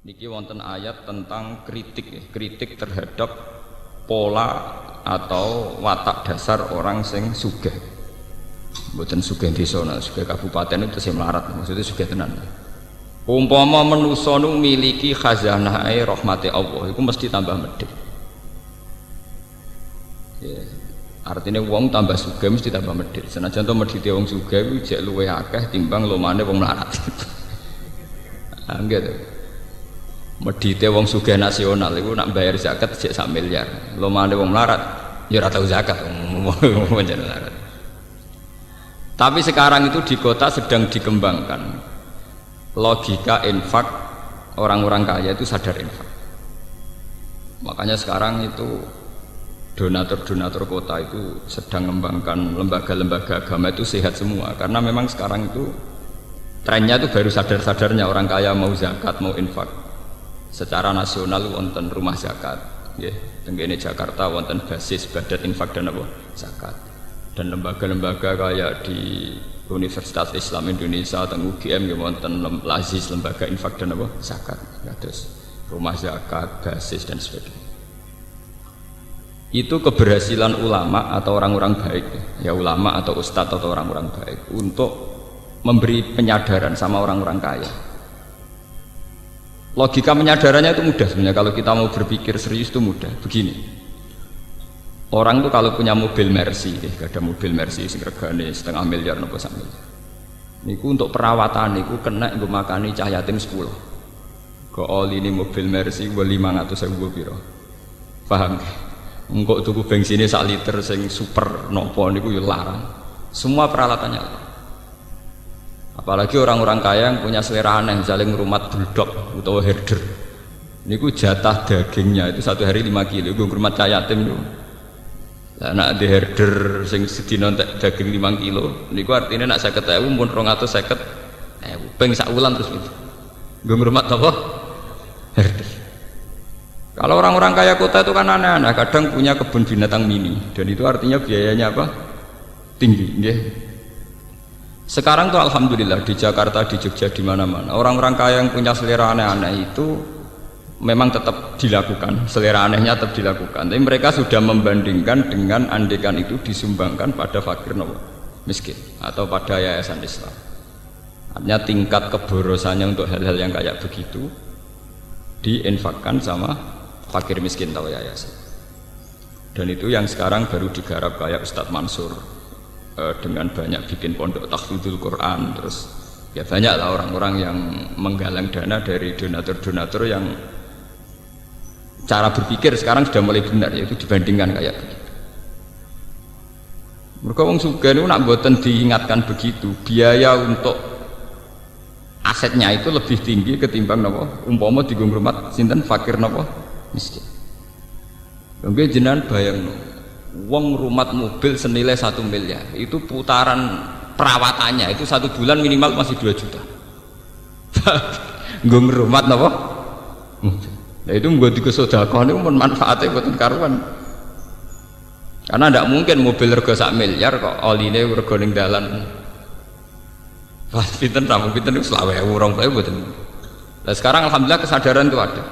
Niki wonten ayat tentang kritik, kritik terhadap pola atau watak dasar orang sing sugih. Mboten sugih desa, sugih kabupaten itu sing melarat, maksudnya sugih tenan. Umpama manusa nu miliki khazanahe rahmate Allah, iku mesti tambah medhit. Ya, artinya wong tambah sugih mesti tambah medhit. Senajan to medhite wong sugih kuwi jek luwih akeh timbang lomane wong melarat. Anggere medhite wong sugih nasional iku nak bayar zakat jek 1 miliar. Lomane wong melarat ya ora tau zakat. Tapi sekarang itu di kota sedang dikembangkan logika infak, orang-orang kaya itu sadar infak. Makanya sekarang itu donatur-donatur kota itu sedang mengembangkan lembaga-lembaga agama itu sehat semua, karena memang sekarang itu trennya itu baru sadar-sadarnya orang kaya mau zakat, mau infak. Secara nasional wonten rumah zakat, ya, tenggene Jakarta wonten basis badat infak dan apa zakat. Dan lembaga-lembaga kayak di Universitas Islam Indonesia atau UGM ya wonten lazis lembaga infak dan apa zakat, terus rumah zakat, basis dan sebagainya. Itu keberhasilan ulama atau orang-orang baik, ya ulama atau ustadz atau orang-orang baik untuk memberi penyadaran sama orang-orang kaya. Logika penyadarannya itu mudah sebenarnya, kalau kita mau berpikir serius itu mudah. Begini, orang tuh kalau punya mobil Mercy, ada mobil Mercy sing regane 1,5 miliar nopo 1 miliar. Niku untuk perawatan niku kena nggo makani cah yatim 10. Kok oli ini mobil Mercy gua 500.000 piro. Paham? Engko tuku bensinnya 1 liter sing super nopo niku yo larang. Semua peralatannya larang. Apalagi orang-orang kaya yang punya selera aneh, misalnya ngrumat bulldog atau herder. Niku jatah dagingnya itu 1 hari 5 kilo. Gue ngrumat cah yatim niku. Lah nek di herder sing sedina daging 5 kilo, niku artinya nek 50.000 mun 250.000 ping sak wulan terus itu. Nggo ngrumat apa? Herder. Kalau orang-orang kaya kota itu kan aneh-aneh, kadang punya kebun binatang mini dan itu artinya biayanya apa? Tinggi, nggih. Sekarang tuh alhamdulillah di Jakarta, di Jogja, di mana-mana orang-orang kaya yang punya selera aneh-aneh itu memang tetap dilakukan, selera anehnya tetap dilakukan, tapi mereka sudah membandingkan dengan andekan itu disumbangkan pada fakir miskin atau pada yayasan Islam. Artinya tingkat keborosannya untuk hal-hal yang kayak begitu diinfakkan sama fakir miskin atau yayasan. Dan itu yang sekarang baru digarap kayak Ustadz Mansur dengan banyak bikin pondok tahfidzul Quran, terus ya banyak lah orang-orang yang menggalang dana dari donatur-donatur yang cara berpikir sekarang sudah mulai benar, yaitu dibandingkan kayak begitu. Mereka wong sugih niku nak mboten diingatkan begitu, biaya untuk asetnya itu lebih tinggi ketimbang napa umpama dienggo ngrumat sinten fakir napa miskin. Nggih jenengan bayangno wong ngrumat mobil senilai 1 miliar, itu putaran perawatannya itu 1 bulan minimal masih 2 juta. Nggo ngrumat napa mobil. Nah itu menggo dikusodakon itu manfaatnya buatan karuan, karena tidak mungkin mobil rego 1 miliar kok oline rego ning dalan pinten ramu pinten itu 20.000 buatan. Nah sekarang alhamdulillah kesadaran itu ada,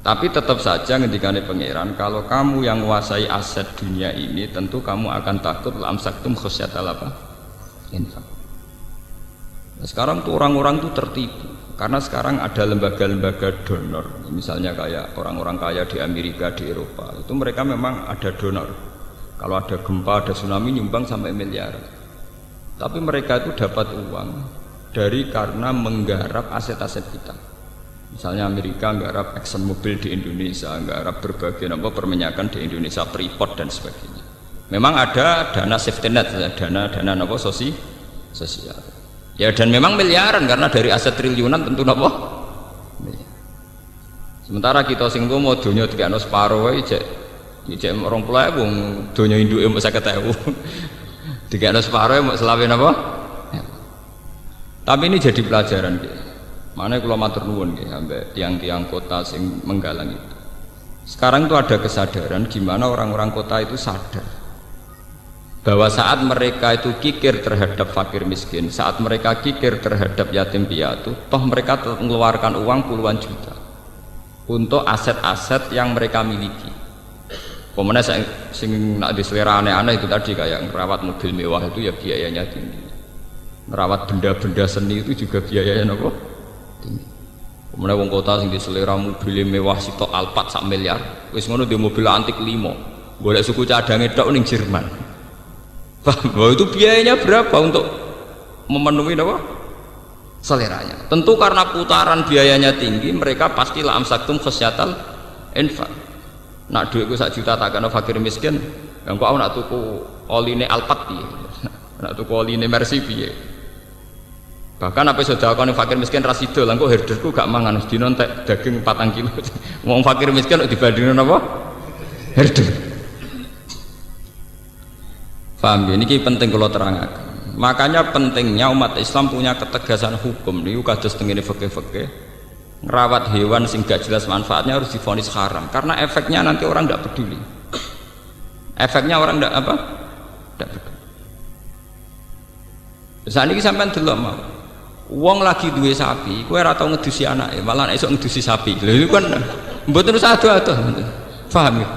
tapi tetap saja ngendikane pangeran, kalau kamu yang menguasai aset dunia ini tentu kamu akan takut lamsaktum khosyatal apa infak. Nah sekarang tuh orang-orang tuh tertipu karena sekarang ada lembaga-lembaga donor, misalnya kayak orang-orang kaya di Amerika, di Eropa, itu mereka memang ada donor. Kalau ada gempa, ada tsunami nyumbang sampai miliar. Tapi mereka itu dapat uang dari karena menggarap aset-aset kita. Misalnya Amerika nggarap Exxon Mobil di Indonesia, nggarap berbagai perminyakan di Indonesia, Freeport dan sebagainya. Memang ada dana safety net, dana sosial. Ya dan memang miliaran karena dari aset triliunan tentu napa. Sementara kita sing mau donya dikano separo wae cek 20.000 wong donya induke mung 50.000. Dikano separo mung selawe napa? Tapi ini jadi pelajaran nggih. Mane kula matur nuwun nggih ambek tiang-tiang kota sing menggalang itu. Sekarang itu ada kesadaran gimana orang-orang kota itu sadar bahwa saat mereka itu kikir terhadap fakir miskin, saat mereka kikir terhadap yatim piatu, toh mereka mengeluarkan uang puluhan juta untuk aset-aset yang mereka miliki. Kemudian sing nak diselera aneh-aneh itu tadi kayak merawat mobil mewah itu ya biayanya tinggi, merawat benda-benda seni itu juga biayanya apa? Tinggi. Kemudian wong kota sing diselera mobil mewah sitok Alphard 1 miliar, wis ngono di mobil antik 5, golek suku cadange tok ning Jerman. Bahwa itu biayanya berapa untuk memenuhi apa? Seleranya. Tentu karena putaran biayanya tinggi, mereka pasti la amsaktum khasyatal infaq. Nak duitku 1 juta tak kena fakir miskin, engko aku nak tuku oline Alphard piye? Nak tuku oline Mercy piye? Bahkan apa sedekah ning fakir miskin ra sida, lha engko herderku gak mangan sedina entek daging 4 kilo. Wong fakir miskin kok dibandingno napa? Herder. Paham ya? Ini penting kalau terangkan. Makanya pentingnya umat Islam punya ketegasan hukum. Ini kados tengene fikih-fikih. Ngerawat hewan sing gak jelas manfaatnya harus divonis haram. Karena efeknya nanti orang tidak peduli. Efeknya orang tidak apa? Tidak peduli. Saat ini sampean delok mau. Wong lagi duwe sapi, kowe ora tau ngedusi anake, malah esuk ngedusi sapi. Lha itu kan mboten usah ado-ado. Paham ya?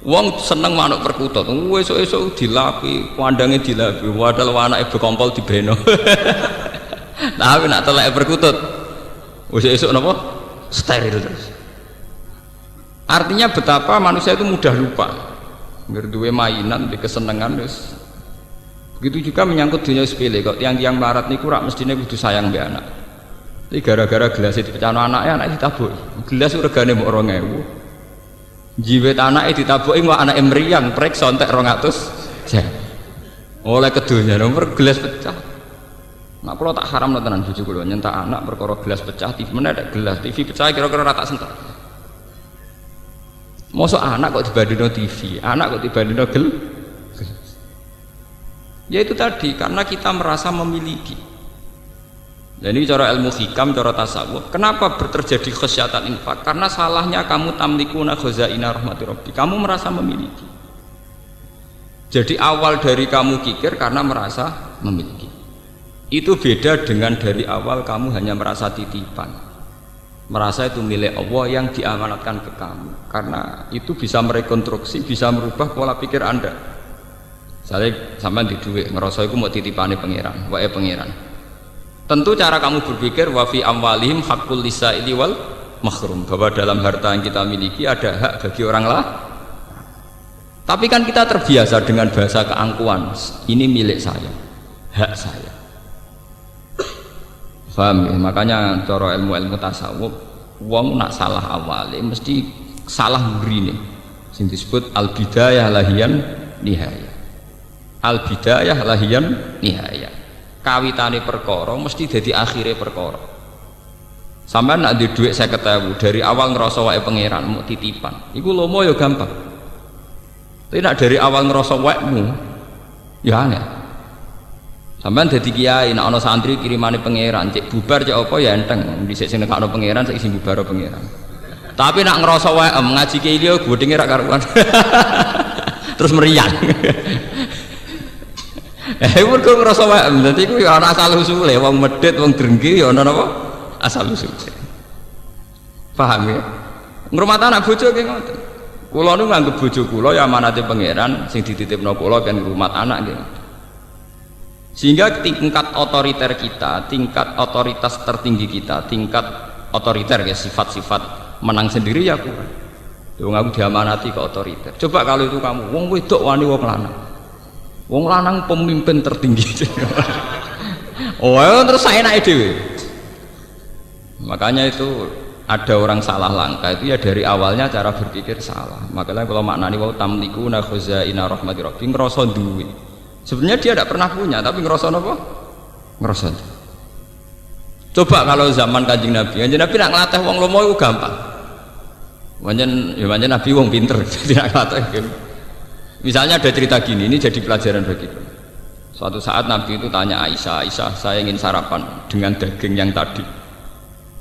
Wong seneng manuk perkutut, esuk-esuk dilapi, wandange dilapi, wadal anake bekompol dibeno. Tapi nak telek perkutut, esuk-esuk napa? Steril terus. Artinya betapa manusia itu mudah lupa. Ngerduwe mainan, di kesenengan wis. Begitu juga menyangkut dunia sepele, kok tiang-tiang melarat niku rak mestine kudu sayang mbek anak. Iki gara-gara gelas dipecahno anake ditabuk. Gelas regane mbok 2000. Jiwet anake ditabuki kok anake mriyang preksa entek 200. Oleh kedonya nomor gelas pecah. Nak kula tak haramno tenan bojo kula nyentak anak perkara gelas pecah, TV menek gelas TV pecah kira-kira rata sentak. Mosok anak kok dibandingno TV, anak kok dibandingno gelas. Ya itu tadi karena kita merasa memiliki. Dan ini cara ilmu hikam, cara tasawuf. Kenapa terjadi khasyatan infak? Karena salahnya kamu tamlikuna khazaina rahmati rabbi. Kamu merasa memiliki. Jadi awal dari kamu kikir karena merasa memiliki. Itu beda dengan dari awal kamu hanya merasa titipan. Merasa itu milik Allah yang diamanatkan ke kamu. Karena itu bisa merekonstruksi, bisa merubah pola pikir Anda. Saya sampai di duit, ngerasa itu mau titipane pangeran, wae pangeran. Tentu cara kamu berpikir wa fi amwalihim haqqul lisaili wal mahrum, bahwa dalam harta yang kita miliki ada hak bagi orang lain. Tapi kan kita terbiasa dengan bahasa keangkuhan, ini milik saya, hak saya. Paham ya? Makanya cara ilmu-ilmu tasawuf, wong nak salah awale mesti salah mrine. Sing disebut al bidayah lahiyan nihayah. Al bidayah lahiyan nihayah. Kawitane perkara mesti dadi akhire perkara. Sampeyan nak duwe dhuwit 50.000 dari awal ngerasa wae pangeran mau titipan. Iku lomo ya gampang. Tapi nak dari awal ngerasa waekmu ya aneh. Sampeyan dadi kiai nak ana santri kirimane pangeran, cek bubar cek apa ya enteng. Dhisik sing nekakno pangeran saiki sing bubar pangeran. Tapi nak ngerasa wae ngaji kiai liya godhinge ra karuan. Terus meriang. Mergo ngrasa wae dadi iku ya ana asal usule wong medhit wong drengki ya ana napa asal usule. Paham ya? Ngrumat anak bojo ki ngoten. Kula nu nganggep bojo kula ya amanate pangeran sing dititipno kula kan ngrumat anak nggih. Sehingga tingkat otoriter kita, tingkat otoritas tertinggi kita, tingkat otoriter ya sifat-sifat menang sendiri ya kurang. Wong aku diamanati ke otoriter. Coba kalau itu kamu wong wedok wani wong lanang. Wong lanang pemimpin tertinggi. Oh, terus saya naik dewe. Makanya itu ada orang salah langkah itu ya dari awalnya cara berpikir salah. Makanya kalau maknani wa tamlikuna khazaina rahmati rabbi ngrasa duwe. Sebenarnya dia tidak pernah punya tapi ngrasa napa? Ngrasa. Coba kalau zaman Kanjeng Nabi nak nglatih wong lomo itu gampang. Pancen Nabi wong pinter jadi nak nglatih. Misalnya ada cerita gini, ini jadi pelajaran bagi kita. Suatu saat Nabi itu tanya Aisyah, saya ingin sarapan dengan daging yang tadi.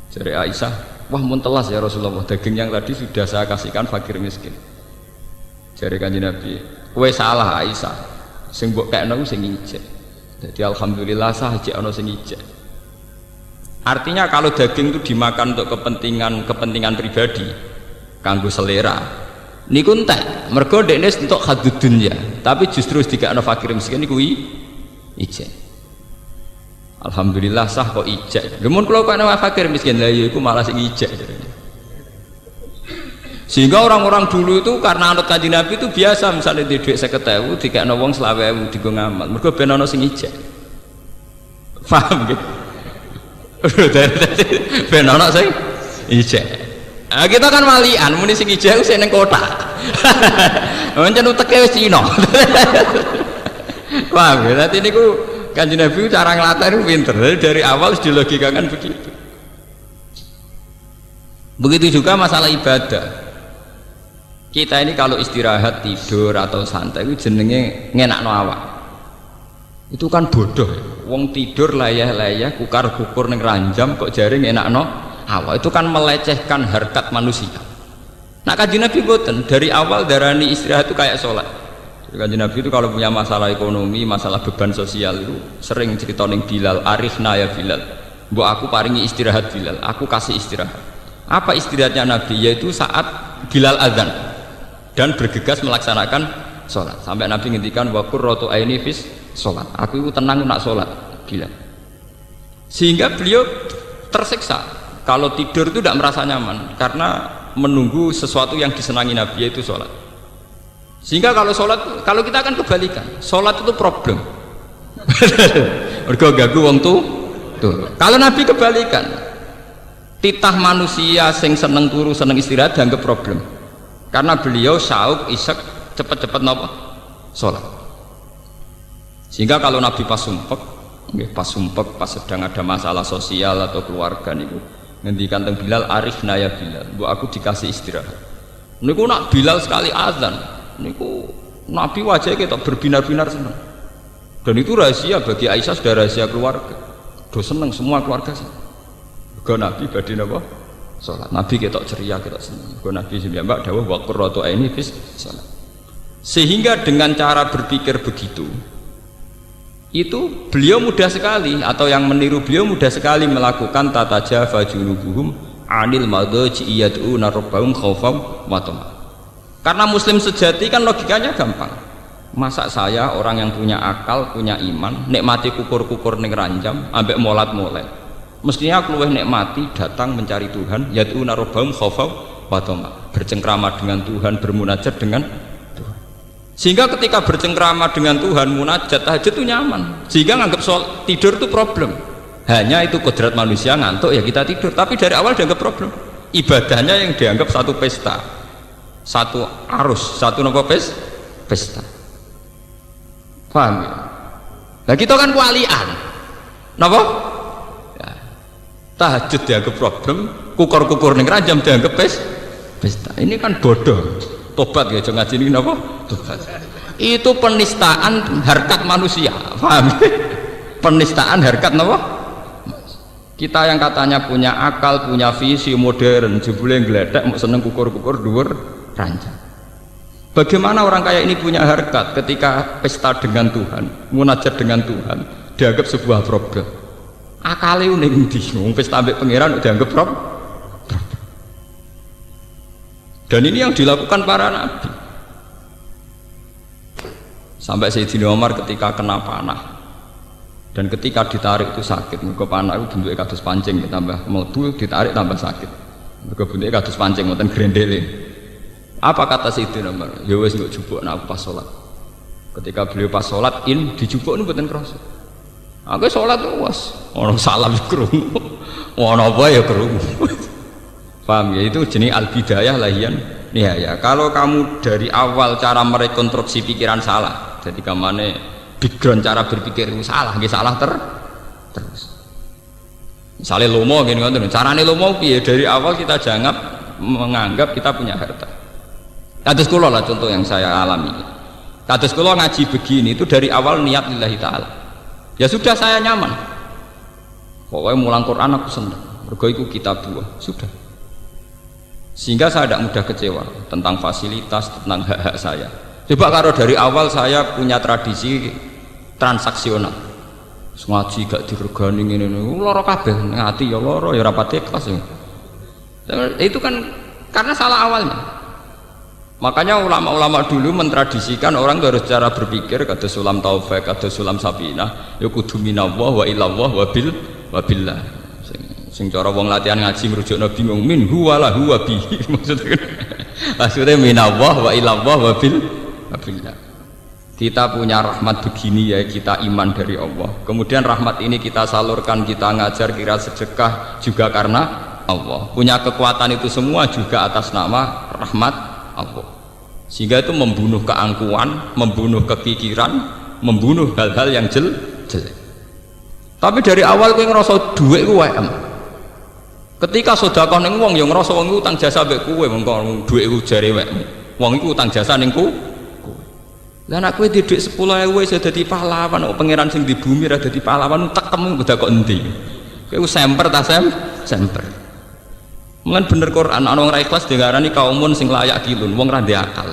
Jadi Aisyah, wah muntelas ya Rasulullah, daging yang tadi sudah saya kasihkan fakir miskin. Jare Kanjeng Nabi, kowe salah Aisyah. Sing mbok kekno sing ijek. Jadi alhamdulillah sah ijek ana sing ijek. Artinya kalau daging itu dimakan untuk kepentingan pribadi, kanggo selera, niku entek. Mergo dekne entuk hadud dunya, tapi justru dikakno fakir miskin niku ijek. Alhamdulillah sah kok ijek. Lha mun kula kok ana fakir miskin lha iku malah sing ijek. Sehingga orang-orang dulu itu karena anut Kanjeng Nabi itu biasa misalnya di duit 50.000 dikakno wong 20.000 digo ngamal. Mergo ben ana sing ijek. Paham gitu? Ben ana sing ijek. Nah, kita kan walian muni sing ijek sing ning kota. Pancen uteke wis Cina. Paham ya? Dadi niku Kanjeng Nabi cara nglatih pinter. Dari awal dilogikakan begitu. Begitu juga masalah ibadah. Kita ini kalau istirahat, tidur atau santai itu jenenge ngenakno awak. Itu kan bodoh ya. Wong tidur layah-layah kukar-kukur ning ranjam kok jare ngenakno awak. Itu kan melecehkan harkat manusia. Nah Kanjeng Nabi boten dari awal darani istirahat itu kayak sholat. Kanjeng Nabi itu kalau punya masalah ekonomi, masalah beban sosial itu sering cerita ning Bilal, arifna ya Bilal. Mbok aku paringi istirahat Bilal, aku kasih istirahat. Apa istirahatnya Nabi? Yaitu saat Bilal azan dan bergegas melaksanakan sholat. Sampai Nabi ngendikan wa qurratu aini fis sholat. Aku itu tenang nak sholat Bilal. Sehingga beliau tersiksa kalau tidur itu tidak merasa nyaman karena menunggu sesuatu yang disenangi Nabi yaitu sholat. Sehingga kalau sholat, kalau kita akan kebalikan, sholat itu problem. Mergo ganggu wong tuh. Kalau Nabi kebalikan, titah manusia sing seneng turu seneng istirahat dianggap problem. Karena beliau syauk isek cepet-cepet napa sholat. Sehingga kalau Nabi pas sumpek, pas sedang ada masalah sosial atau keluarga niku ngendikan teng Bilal arifna ya Bilal, mbok aku dikasih istirahat. Niku nak Bilal sekali azan, niku Nabi wajahnya kita berbinar-binar senang. Dan itu rahasia bagi Aisyah, sudah rahasia keluarga. Do seneng semua keluarga sih. Mergo Nabi badhe napa? Salat. Nabi ketok ceria, ketok seneng. Mergo Nabi sing mbak dawuh wa qurratu aini fis salat. Sehingga dengan cara berpikir begitu, itu beliau mudah sekali atau yang meniru beliau mudah sekali melakukan tatajafa junubuhum anil madaji yad'una rabbahum khaufan wa tama'an. Karena muslim sejati kan logikanya gampang. Masa saya orang yang punya akal, punya iman, nikmati kukur-kukur ning ranjam ambek molat-molet. Mestinya aku luwih nikmati datang mencari Tuhan, yad'una rabbahum khaufan wa tama'an, bercengkrama dengan Tuhan, bermunajat dengan Tuhan. Sehingga ketika bercengkrama dengan Tuhan, munajat, tahajud itu nyaman. Sehingga nganggap tidur itu problem. Hanya itu kodrat manusia ngantuk ya kita tidur, tapi dari awal dianggap problem. Ibadahnya yang dianggap satu pesta, satu arus, satu nopo pesta. Paham ya? Nah kita kan walian, nopo? Ya. Tahajud dianggap problem, kukur-kukur ning ranjam dianggap pesta. Ini kan bodoh. Tobat ya, jangan ngaji ini nopo? Tobat. Itu penistaan harkat manusia, paham? Penistaan harkat nopo? Kita yang katanya punya akal, punya visi modern, jebule ngledek mau seneng kukur-kukur dhuwur ranjang. Bagaimana orang kaya ini punya harkat ketika pesta dengan Tuhan, munajat dengan Tuhan dianggap sebuah problem. Akale ning ndi? Wong pesta ambek pangeran dianggap problem. Dan ini yang dilakukan para nabi. Sampai Sayyidina Umar ketika kena panah dan ketika ditarik itu sakit. Mergo panah itu bentuknya kados pancing, ditambah mlebu ditarik tambah sakit. Mergo bentuknya kados pancing wonten grendele. Apa kata Sayyidina Umar? Ya wis nggo jupukna pas salat. Ketika beliau pas salat dijupuk niku mboten krasa. Aku salat wis ana salam krungu. Ana apa ya krungu. Paham ya, itu jenis al-bidayah lahian nihaya. Kalau kamu dari awal cara merekonstruksi pikiran salah, jadi kamane background cara berpikir itu salah, nggih salah terus. Misalnya lomo gini kan, carane lomo piye? Dari awal kita jangan menganggap kita punya harta. Kados kula lah contoh yang saya alami. Kados kula ngaji begini itu dari awal niat lillahi taala. Ya sudah saya nyaman. Pokoknya mulang Quran aku seneng. Mergo iku kitab buah, sudah. Sehingga saya tidak mudah kecewa tentang fasilitas, tentang hak-hak saya. Coba kalau dari awal saya punya tradisi transaksional, ngaji gak diregani ini, loro kabeh ngati ya loro ya rapat ikhlas ya. Itu kan karena salah awalnya. Makanya ulama-ulama dulu mentradisikan orang itu harus cara berpikir kata Sulam Taufik, kata Sulam Sabinah, ya kudu minallah wa ilallah wa billah. Sing cara wong latihan ngaji merujukno bingung min huwa la huwa bihi maksudnya minallah wa ilallah wa billah. Kita punya rahmat begini ya, kita iman dari Allah, kemudian rahmat ini kita salurkan, kita ngajar, kira sedekah juga karena Allah. Punya kekuatan itu semua juga atas nama rahmat Allah, sehingga itu membunuh keangkuhan, membunuh kepikiran, membunuh hal-hal yang jelek. Tapi dari awal kowe ngerasa duit ku WM. Ketika sedekah ning wong ya ngerasa wong utang jasa mbek kowe, mengko duit ku jare WM. Wong iku utang jasa ning kowe. Lah nek kowe dhuwit 10.000 iso dadi pahlawan, kok pangeran sing di bumi ra dadi pahlawan, tekemu beda kok endi. Kowe semper ta semper. Mulan bener Quran ana wong ra ikhlas diarani kaumun sing layak kilun, wong ra ndek akal.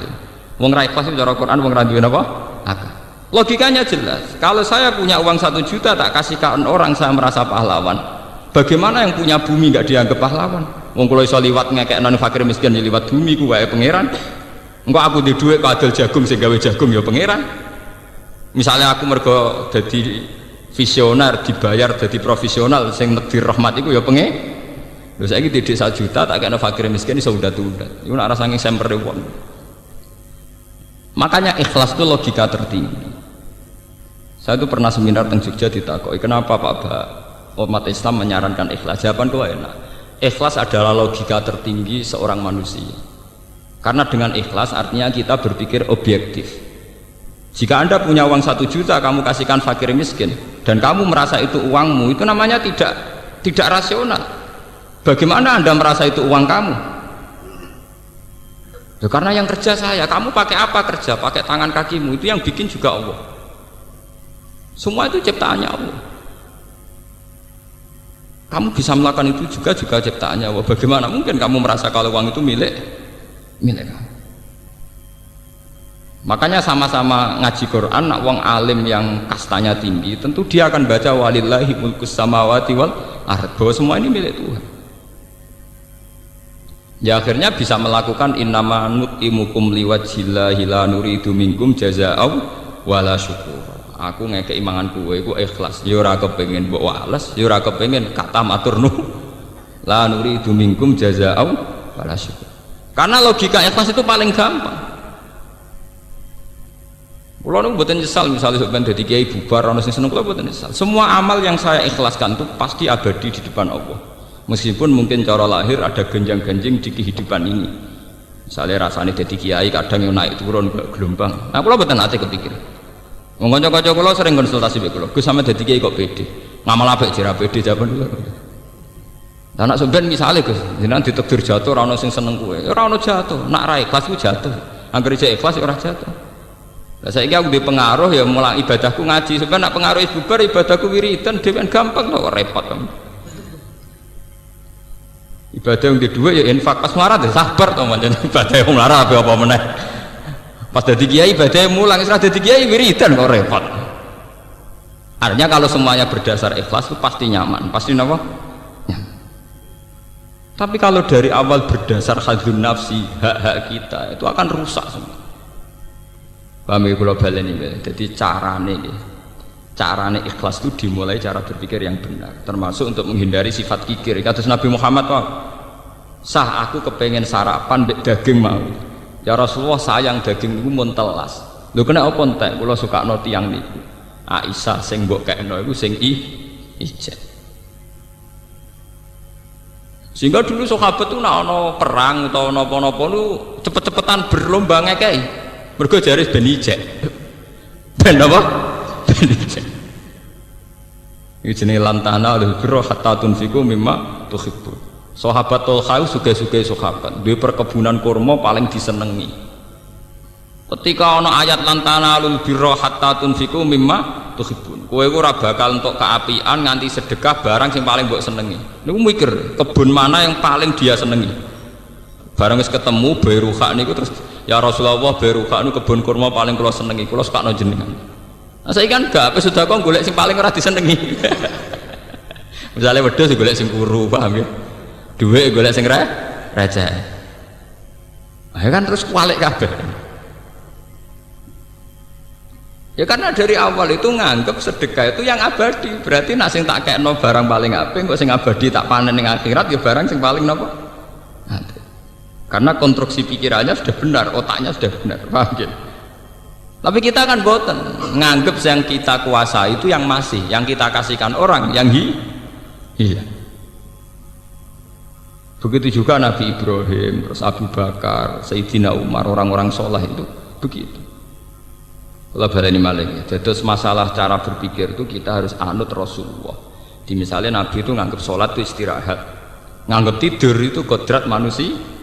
Wong ra ikhlas cara Quran wong ra duwe napa? Akal. Logikanya jelas. Kalau saya punya uang 1 juta tak kasih ke orang, saya merasa pahlawan. Bagaimana yang punya bumi enggak dianggap pahlawan? Wong kula iso liwat ngekekno fakir miskin ya liwat bumi ku wae pangeran. Engko aku di dhuwit kadol jagung sing gawe jagung ya pangeran. Misalnya aku mergo dadi visioner dibayar dadi profesional sing nekdir rahmat iku ya pengen. Lho saiki didik 1 juta tak kena fakir miskin iso undat-undat. Iku nek ora saking sempere wong. Makanya ikhlas itu logika tertinggi. Saya itu pernah seminar teng Jogja ditakoki, kenapa Pak umat Islam menyarankan ikhlas? Jawaban itu enak. Ikhlas adalah logika tertinggi seorang manusia. Karena dengan ikhlas artinya kita berpikir objektif. Jika Anda punya uang 1 juta kamu kasihkan fakir miskin dan kamu merasa itu uangmu, itu namanya tidak rasional. Bagaimana Anda merasa itu uang kamu? Ya, karena yang kerja saya, kamu pakai apa kerja? Pakai tangan kakimu, itu yang bikin juga Allah. Semua itu ciptaannya Allah. Kamu bisa melakukan itu juga ciptaannya Allah. Bagaimana mungkin kamu merasa kalau uang itu milik kamu? Makanya sama-sama ngaji Quran, nak wong alim yang kastanya tinggi, tentu dia akan baca walillahi mulkus samawati wal ardh, bahwa semua ini milik Tuhan. Ya akhirnya bisa melakukan innama nut'imukum liwajhillahi la nuridu minkum jazaa'u wala syukur. Aku ngekeki mangan kowe iku ikhlas, ya ora kepengin mbok wales, ya ora kepengin kata matur nuwun. La nuridu minkum jazaa'u wala syukur. Karena logika ikhlas itu paling gampang. Kula niku mboten nyesal misalnya sampeyan dadi kiai bubar ana sing seneng, kula mboten nyesal. Semua amal yang saya ikhlaskan itu pasti abadi di depan Allah. Meskipun mungkin cara lahir ada genjang-genjing di kehidupan ini. Misalnya rasanya jadi kiai kadang yang naik turun gelombang. Nah, kula mboten ate kepikir. Wong kanca-kanca kula sering konsultasi mbek kula. Gus sampe dadi kiai kok pede. Ngamal apik jera pede jawaban kula. Lah nek sampean misale Gus, jenengan ditakdir jatuh ora ono sing seneng kowe. Ora ono jatuh, nek ra ikhlas ku jatuh. Angger jek ikhlas ora jatuh. Lah saiki aku duwe pengaruh ya mulai ibadahku ngaji. Sampeyan nek pengaruh bubar ibadahku wiridan dhewean gampang kok repot kan. Ibadah yang kedua ya infak, pas marah deh sabar toh macam ibadah yang marah apa meneh. Pas dadi kiai ibadah mulang, setelah dadi kiai wiridan kok repot. Artinya kalau semuanya berdasar ikhlas itu pasti nyaman, pasti apa? Nyaman. Tapi kalau dari awal berdasar hadzun nafsi, hak-hak kita itu akan rusak semua. Paham ya kalau balen ini? Jadi carane ikhlas itu dimulai cara berpikir yang benar, termasuk untuk menghindari sifat kikir. Kata Nabi Muhammad, sah aku kepengen sarapan daging mau. Ya Rasulullah sayang daging itu mun telas. Lho kena apa entek? Kula sukakno tiyang niku. Aisyah sing mbok kekno iku sing ijek. Sehingga dulu sahabat itu nek ana perang utawa napa-napa lu cepet-cepetan berlomba ngekeki. Mergo jare ben ijek. Ben apa? Ben ijek. Iki jenenge lantana lil birra hatta tunfiqu mimma tuhibbun. Sahabat Tolha suge-suge sahabat, duwe perkebunan kurma paling disenengi. Ketika ana ayat lantana lil birra hatta tunfiqu mimma tuhibbun. Kowe ora bakal entuk keapian nganti sedekah barang sing paling mbok senengi. Niku mikir, kebun mana yang paling dia senengi. Bareng wis ketemu Bairuha niku terus ya Rasulullah Bairuha niku kebun kurma paling kula senengi, kula sakno jenengan. Nah saiki kan gak apa sudah kok golek sing paling ora disenengi. Misalnya wedhus golek sing kuru, paham ya? Dhuwit golek sing receh. Nah, kan terus kualik kabeh. Ya karena dari awal itu nganggep sedekah itu yang abadi. Berarti nak sing tak kekno barang paling apik kok sing abadi tak panen ning akhirat ya barang sing paling napa? Karena konstruksi pikirannya sudah benar, otaknya sudah benar, paham ya? Tapi kita kan boten nganggep yang kita kuasai itu yang masih, yang kita kasihkan orang yang hilang. Begitu juga Nabi Ibrahim, terus Abu Bakar, Sayyidina Umar, orang-orang soleh itu begitu. Kalau baleni malih, jadi masalah cara berpikir itu kita harus anut Rasulullah. Di misalnya Nabi itu nganggep sholat itu istirahat, nganggep tidur itu kodrat manusia.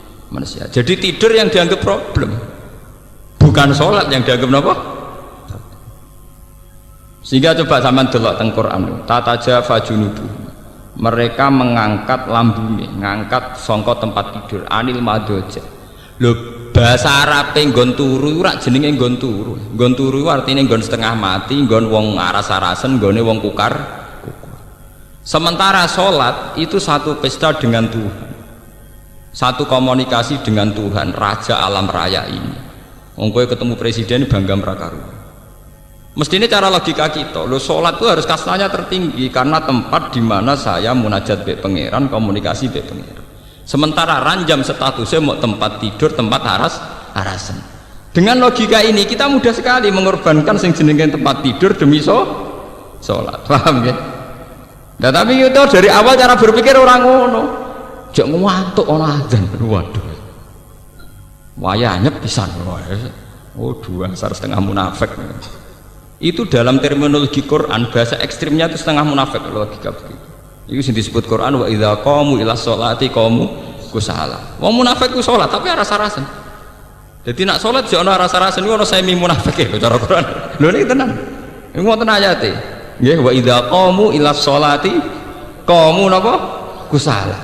Jadi tidur yang dianggap problem, bukan sholat yang dianggap apa? Sehingga coba sampean delok teng Quran, tatajafa junubuhum, mereka mengangkat lambungnya, ngangkat songkot tempat tidur, anil madoja. Lho bahasa Arabe nggon turu ora jenenge nggon turu. Nggon turu artine nggon setengah mati, nggon wong aras-arasen, nggone wong kukar. Sementara sholat itu satu pesta dengan Tuhan, satu komunikasi dengan Tuhan, Raja alam raya ini. Wong kowe ketemu presiden bangga mrakaruan. Mestinya cara logika kita, lo sholat itu harus kastanya tertinggi karena tempat di mana saya munajat be pangeran, komunikasi be pangeran. Sementara ranjam statusnya mau tempat tidur, tempat harasan. Dengan logika ini kita mudah sekali mengorbankan sing jenenge tempat tidur demi sholat, paham ya? Nah, tapi itu dari awal cara berpikir orang ngono. Jangan ngantuk ana azan. Waduh. Wayahnya pisan. Oh, 2,5 munafik. Itu dalam terminologi Quran bahasa ekstrimnya itu setengah munafik logika begitu. Itu sing disebut Quran wa idza qamu ila sholati qamu kusala. Wong munafik ku salat tapi rasa-rasen. Jadi nak salat yo ana rasa-rasen iku ana semi munafik e cara Quran. Lho niki tenan. Iku wonten ayate. Nggih wa idza qamu ila sholati qamu napa kusala.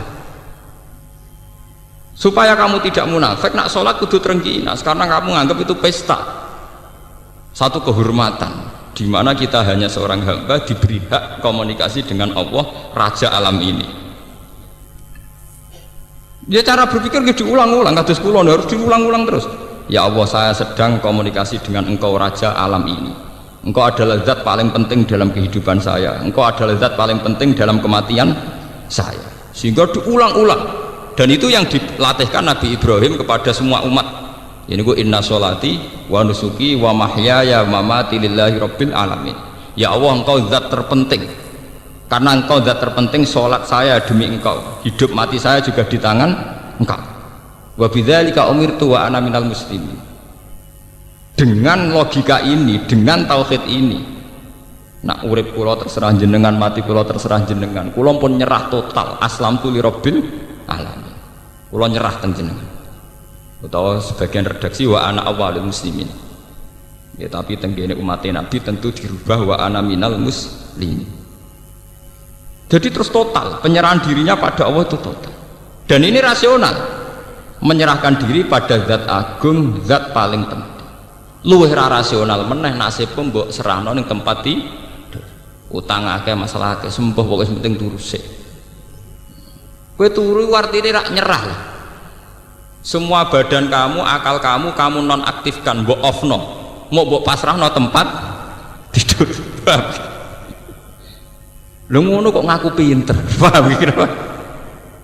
Supaya kamu tidak munafik nak sholat kudu terengginas karena kamu nganggap itu pesta, satu kehormatan di mana kita hanya seorang hamba diberi hak komunikasi dengan Allah Raja alam ini. Dia cara berpikir diulang-ulang, kados kula harus diulang-ulang terus. Ya Allah, saya sedang komunikasi dengan Engkau Raja alam ini. Engkau adalah zat paling penting dalam kehidupan saya. Engkau adalah zat paling penting dalam kematian saya. Sehingga diulang-ulang. Dan itu yang dilatihkan Nabi Ibrahim kepada semua umat. Ini gue inna sholati wa nusuki wa mahyaya wa mamati lillahi rabbil alamin. Ya Allah, engkau zat terpenting. Karena engkau zat terpenting, sholat saya demi engkau, hidup mati saya juga di tangan engkau. Wa bidzalika umirtu wa ana minal muslimin. Dengan logika ini, dengan tauhid ini, nak urip kula terserah jenengan, mati kula terserah jenengan. Kula pun nyerah total, aslamtu li rabbil alamin. Kula nyerah teng jenengan. Utawa sebagian redaksi wa ana awwalul muslimin. Ya tapi tenggene umat Nabi tentu dirubah wa ana minal muslimin. Jadi terus total penyerahan dirinya pada Allah itu total. Dan ini rasional. Menyerahkan diri pada zat agung, zat paling penting. Luwih ra rasional meneh nasibku mbok serahno ning tempat tidur. Utang akeh, masalah akeh, sembuh pokoke penting turu sik. Kowe turu artine rak nyerah lah. Semua badan kamu, akal kamu nonaktifkan, mbok offno, mau mbok pasrahno tempat tidur. Lho ngono kok ngaku pinter, paham iki apa?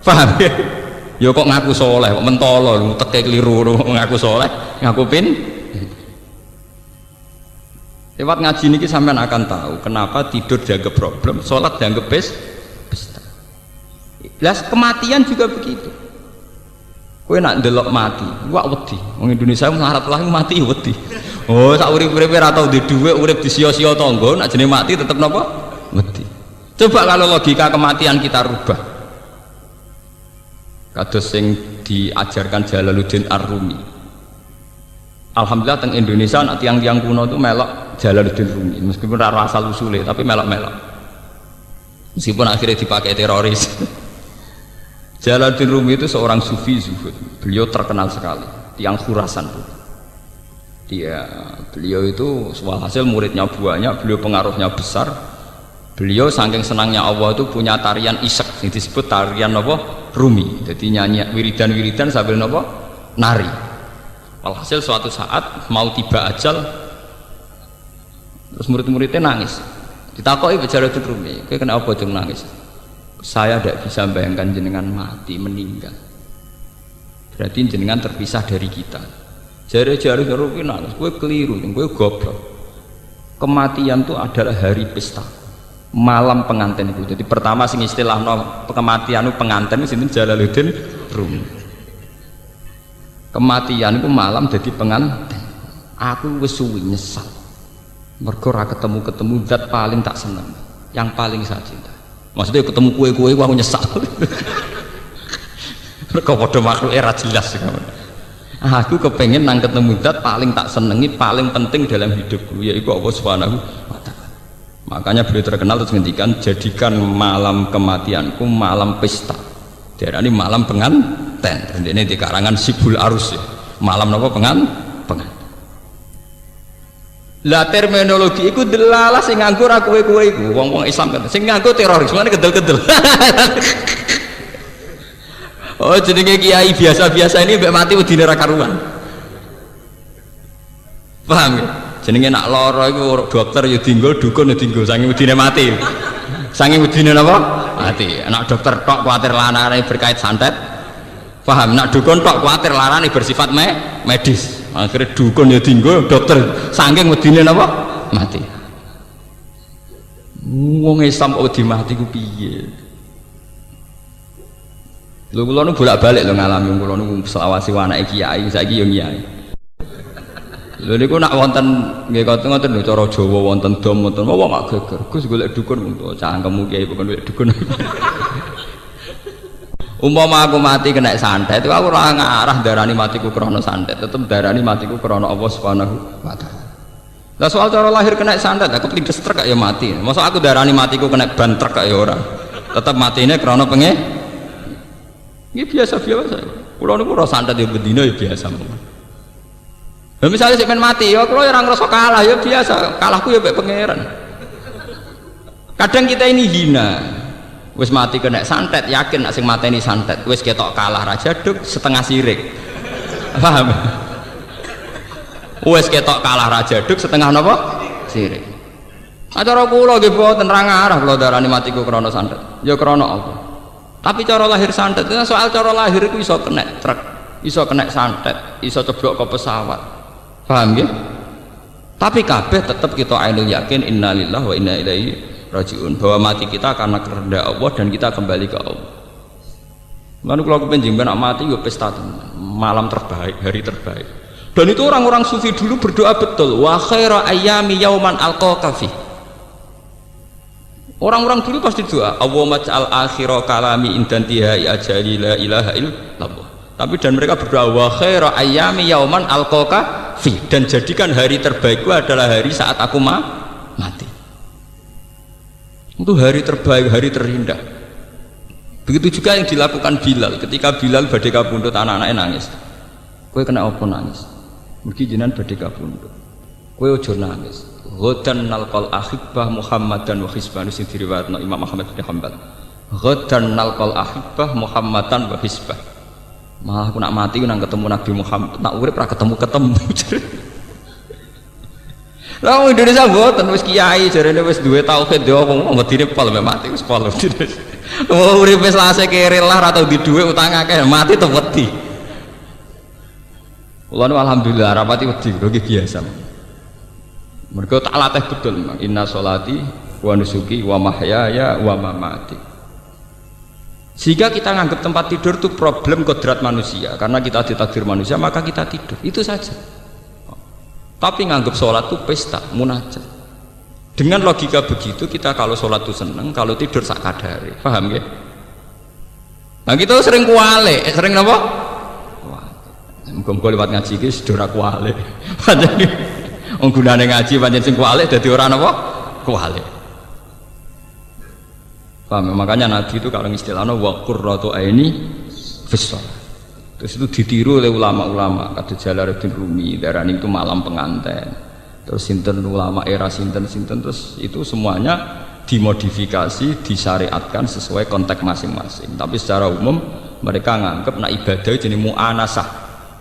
Paham ya? Ya kok ngaku soleh, kok mentolo, teke keliru, ngaku soleh, ngaku lewat ngaji niki sampean akan tahu kenapa tidur dianggap problem, sholat dianggap pesta. Las kematian juga begitu. Kowe nak ndelok mati, wak wedi. Wong Indonesia melarat lah mati wedi. Oh, sak urip-uripe ora tau duwe dhuwit, urip disia-sia tangga, nak jenenge mati tetep napa? Wedi. Coba kalau logika kematian kita rubah. Kados sing diajarkan Jalaluddin Ar-Rumi. Alhamdulillah teng Indonesia nak tiang-tiang kuno itu melok Jalaluddin Rumi, meskipun ora asal usule tapi melok-melok. Meskipun akhirnya dipakai teroris. Jalaluddin Rumi itu seorang sufi zuhud. Beliau terkenal sekali, tiang Khurasan. Beliau itu hasil muridnya banyak, beliau pengaruhnya besar. Beliau saking senangnya Allah itu punya tarian isek, yang disebut tarian apa? Rumi. Jadi nyanyi wiridan-wiridan sambil apa? Nari. Walhasil suatu saat mau tiba ajal, terus murid-muridnya nangis. Ditakoki Jalaluddin Rumi, "Kowe kenapa jeng nangis?" "Saya tidak bisa bayangkan jenengan mati, meninggal. Berarti jenengan terpisah dari kita." Jari-jari Rumi nangis, "Kowe keliru, kowe goblok. Kematian itu adalah hari pesta, malam pengantin itu." Jadi pertama sing istilah kematian itu pengantin itu Jalaluddin Rumi. Kematian itu malam jadi pengantin. Aku wis suwi nyesal. Mergo ora ketemu zat paling tak seneng, yang paling saya cinta. Maksudnya ketemu kue-kue aku nyesal. Mereka pada makhluk era jelas. Aku kepengen nang ketemu zat paling tak senengi, paling penting dalam hidupku, yaitu Allah Subhanahu wa Ta'ala. Makanya beliau terkenal terus ngendikan, jadikan malam kematianku malam pesta. Diarani malam pengantin. Dan ini di karangan Sibul Arus ya. Malam apa pengantin. Lah terminologi iku delalah sing nganggo ra kowe-kowe iku wong-wong Islam kan sing nganggo teroris mana kedel-kedel. Oh jenenge kiai biasa-biasa ini mbek mati wedine ra karuan. Paham ya? Jenenge nak lara iku dokter ya dinggo, dukun ya dinggo saking wedine mati. Saking wedine napa? Mati. Nak dokter tok kuwatir lanare berkait santet. Paham? Nak dukun tok kuwatir larane bersifat medis. Akhirnya dukun ya dinggo, dokter saking wedine napa? Mati. Wong Islam kok wedi mati ku piye? Lho kula nu bolak-balik lho ngalami kula nu selawasi anake kiai, saiki ya kiai. Lho niku nak wonten nggih ngoten lho cara Jawa wonten dom wonten apa mak geger. Gus golek dukun untuk cangkemmu kiai bukan golek dukun. Umpama aku mati kena santet, itu aku ora ngarah darani matiku krana santet, tetep darani matiku krana Allah Subhanahu wa Ta'ala. Lah soal cara lahir kena santet, aku plindes truk ya mati. Masa aku darani matiku kena ban truk ya ora. Tetep matine krana pengen. Iki biasa-biasa. Kula niku ora santet ya bedina ya biasa mawon. Lah misale sik men mati ya kula ora ngrasa kalah ya biasa, kalahku ya mek pangeran. Kadang kita ini hina. Wis mati kena santet, yakin nak sing mateni santet wis ketok kalah raja duk setengah sirik. Paham? Wis ketok kalah raja duk setengah napa? Sirik. Acara kula nggih boten ra ngarah kula darani matiku krana santet. Ya krana apa? Tapi cara lahir santet, soal cara lahir itu iso kena truk, iso kena santet, iso ceblok ke pesawat. Paham nggih? Tapi kabeh tetep kita ainul yakin innalillahi wa inna ilaihi rajiun, bahwa mati kita karena kehendak Allah dan kita kembali ke Allah. Lalu kalau kepenjing nak mati ya pesta malam terbaik, hari terbaik. Dan itu orang-orang sufi dulu berdoa betul, wa khaira ayyami yauman alqaka fi. Orang-orang dulu pasti doa, Allahumma ja'al akhira kalami intantihai ajali la ilaha illallah. Tapi dan mereka berdoa wa khaira ayyami yauman alqaka fi, dan jadikan hari terbaikku adalah hari saat aku mati. Itu hari terbaik, hari terindah. Begitu juga yang dilakukan Bilal ketika Bilal badhe kabundut anak-anaknya nangis. Kowe kena apa nangis? Mugi jenengan badhe kabundut. Kowe aja nangis. Ghadan nalqal ahibbah Muhammadan wa hisban sing diriwayatno Imam Ahmad bin Hanbal. Ghadan nalqal ahibbah Muhammadan wa hisbah. Malah aku nak mati nang ketemu Nabi Muhammad, nak urip ra ketemu-ketemu. Lah Indonesia mboten wis kiai jarene wis duwe tauhid yo wong medine pol mek mati wis pol. Oh urip wis lase kere lah ora tau di dhuwit utang akeh mati tetep wedi. Kula nu alhamdulillah rapati wedi lho biasa. Mergo tak latih betul memang inna sholati wa nusuki wa mahyaya wa mamati. Sehingga kita nganggap tempat tidur itu problem kodrat manusia, karena kita ditakdir manusia maka kita tidur, itu saja. Tapi nganggap sholat itu pesta, munajat. Dengan logika begitu kita kalau sholat itu seneng, kalau tidur sak kadare. Paham ya? Nah kita sering kuale, sering apa? Muga-muga lewat ngaji iki sedora kuale. Pancen wong gunane ngaji pancen sing kuale dadi ora napa? Kuale. Paham? Makanya Nabi itu kalau istilahnya wa qurratu aini fis shalah. Terus itu ditiru oleh ulama-ulama kata Jalaluddin Rumi, darani itu malam pengantin. Terus sinten ulama era sinten terus itu semuanya dimodifikasi, disyariatkan sesuai konteks masing-masing. Tapi secara umum mereka nganggep nak ibadah jenis mu'anasah.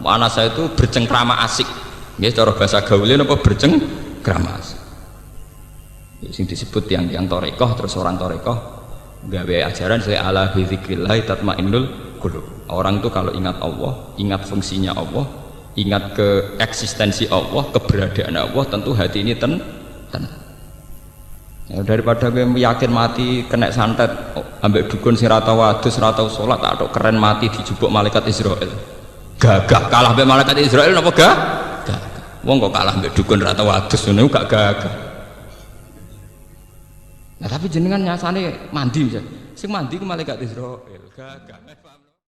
Mu'anasah itu bercengkrama asik. Nggih cara bahasa gaulnya apa bercengkrama asik. Sing disebut yang torekoh, terus orang torekoh gawe ajaran saya ala bi dzikrillah tatmainnul qulub. Orang itu kalau ingat Allah, ingat fungsinya Allah, ingat ke eksistensi Allah, keberadaan Allah, tentu hati ini tenang. Ya, daripada gue yakin mati kena santet, ambek dukun sing ra tau wadus, ra tau salat, tak keren mati dijupuk malaikat Israel. Gagah kalah ambek malaikat Israel napa gagah? Wong kok kalah ambek dukun ra tau wadus ngono gak gagah. Nah tapi jenengan nyasane mandi, sing mandi ku malaikat Israel, gagah.